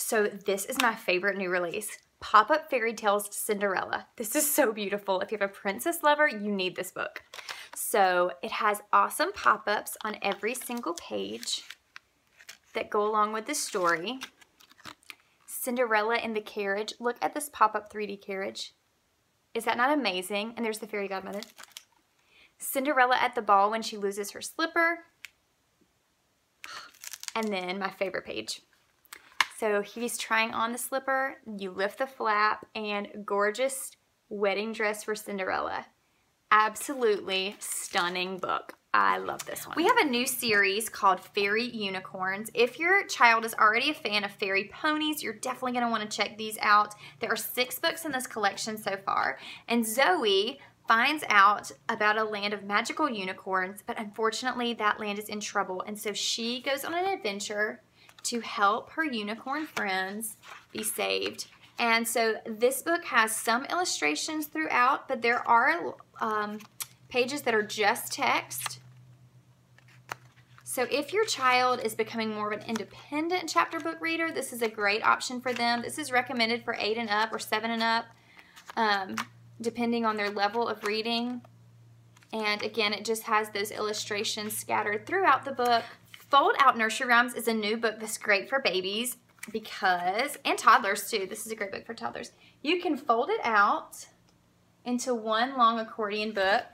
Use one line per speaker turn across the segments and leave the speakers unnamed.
So this is my favorite new release. Pop-Up Fairy Tales Cinderella. This is so beautiful. If you have a princess lover, you need this book. So it has awesome pop-ups on every single page that go along with the story. Cinderella in the carriage. Look at this pop-up 3D carriage. Is that not amazing? And there's the fairy godmother. Cinderella at the ball when she loses her slipper. And then my favorite page. So he's trying on the slipper, you lift the flap, and gorgeous wedding dress for Cinderella. Absolutely stunning book. I love this one. We have a new series called Fairy Unicorns. If your child is already a fan of fairy ponies, you're definitely going to want to check these out. There are 6 books in this collection so far. And Zoe finds out about a land of magical unicorns, but unfortunately that land is in trouble. And so she goes on an adventure to help her unicorn friends be saved. And so this book has some illustrations throughout, but there are pages that are just text. So if your child is becoming more of an independent chapter book reader, this is a great option for them. This is recommended for 8 and up or 7 and up, depending on their level of reading. And again, it just has those illustrations scattered throughout the book. Fold Out Nursery Rhymes is a new book that's great for babies because, and toddlers too, this is a great book for toddlers. You can fold it out into one long accordion book,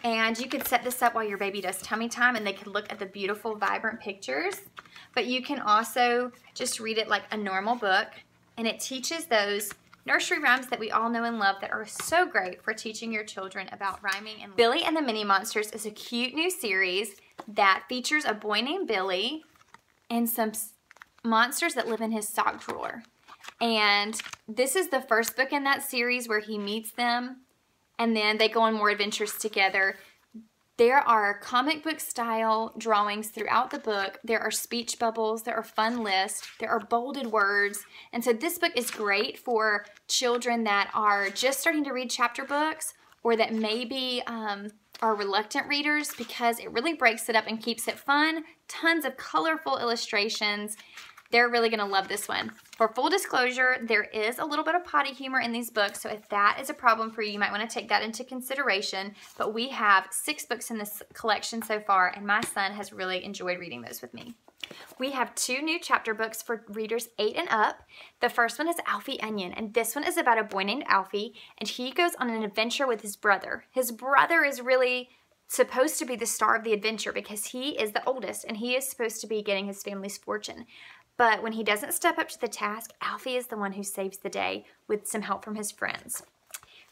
and you could set this up while your baby does tummy time and they can look at the beautiful vibrant pictures, but you can also just read it like a normal book, and it teaches those nursery rhymes that we all know and love that are so great for teaching your children about rhyming. And Billy and the Mini Monsters is a cute new series that features a boy named Billy and some monsters that live in his sock drawer. And this is the first book in that series where he meets them, and then they go on more adventures together. There are comic book style drawings throughout the book. There are speech bubbles. There are fun lists. There are bolded words. And so this book is great for children that are just starting to read chapter books, or that maybe are reluctant readers, because it really breaks it up and keeps it fun. Tons of colorful illustrations. They're really going to love this one. For full disclosure, there is a little bit of potty humor in these books, so if that is a problem for you, you might want to take that into consideration. But we have 6 books in this collection so far, and my son has really enjoyed reading those with me. We have 2 new chapter books for readers 8 and up. The first one is Alfie Onion, and this one is about a boy named Alfie, and he goes on an adventure with his brother. His brother is really supposed to be the star of the adventure because he is the oldest, and he is supposed to be getting his family's fortune. But when he doesn't step up to the task, Alfie is the one who saves the day with some help from his friends.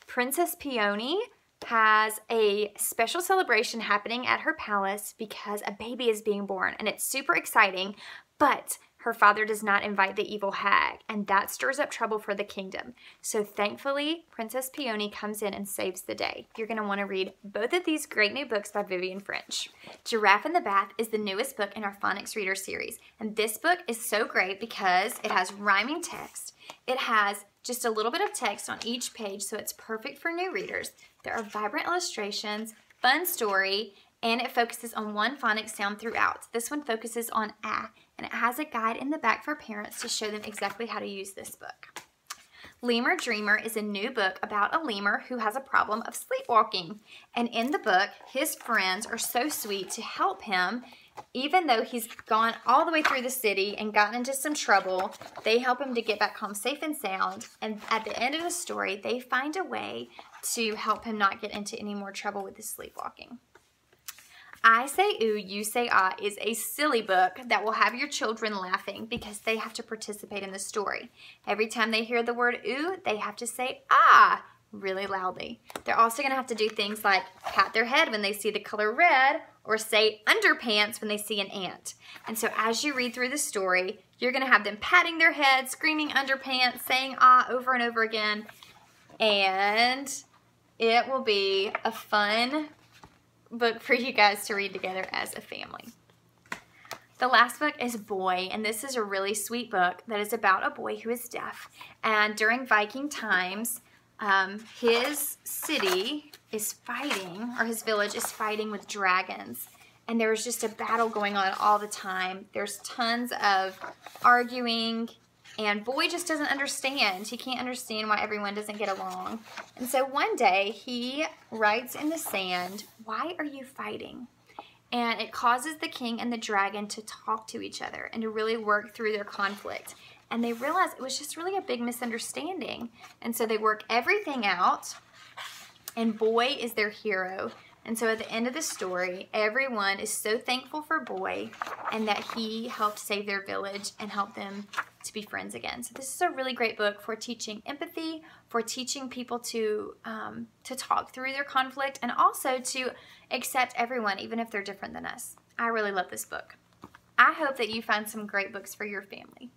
Princess Peony has a special celebration happening at her palace because a baby is being born, and it's super exciting, but her father does not invite the evil hag, and that stirs up trouble for the kingdom. So thankfully, Princess Peony comes in and saves the day. You're going to want to read both of these great new books by Vivian French. Giraffe in the Bath is the newest book in our Phonics Reader series, and this book is so great because it has rhyming text. It has just a little bit of text on each page, so it's perfect for new readers. There are vibrant illustrations, fun story, and it focuses on one phonics sound throughout. This one focuses on A, and it has a guide in the back for parents to show them exactly how to use this book. Lemur Dreamer is a new book about a lemur who has a problem of sleepwalking. And in the book, his friends are so sweet to help him. Even though he's gone all the way through the city and gotten into some trouble, they help him to get back home safe and sound. And at the end of the story, they find a way to help him not get into any more trouble with his sleepwalking. I Say Ooh, You Say Ah is a silly book that will have your children laughing because they have to participate in the story. Every time they hear the word ooh, they have to say ah really loudly. They're also going to have to do things like pat their head when they see the color red, or say underpants when they see an ant. And so as you read through the story, you're going to have them patting their head, screaming underpants, saying ah over and over again. And it will be a fun book for you guys to read together as a family. The last book is Boy, and this is a really sweet book that is about a boy who is deaf. And during Viking times, his city is fighting, or his village is fighting with dragons. and there was just a battle going on all the time. There's tons of arguing, and Boy just doesn't understand. He can't understand why everyone doesn't get along. And so one day he writes in the sand, "Why are you fighting?" And it causes the king and the dragon to talk to each other and to really work through their conflict. And they realize it was just really a big misunderstanding. And so they work everything out, and Boy is their hero. And so at the end of the story, everyone is so thankful for Boy and that he helped save their village and help them to be friends again. So this is a really great book for teaching empathy, for teaching people to talk through their conflict, and also to accept everyone, even if they're different than us. I really love this book. I hope that you find some great books for your family.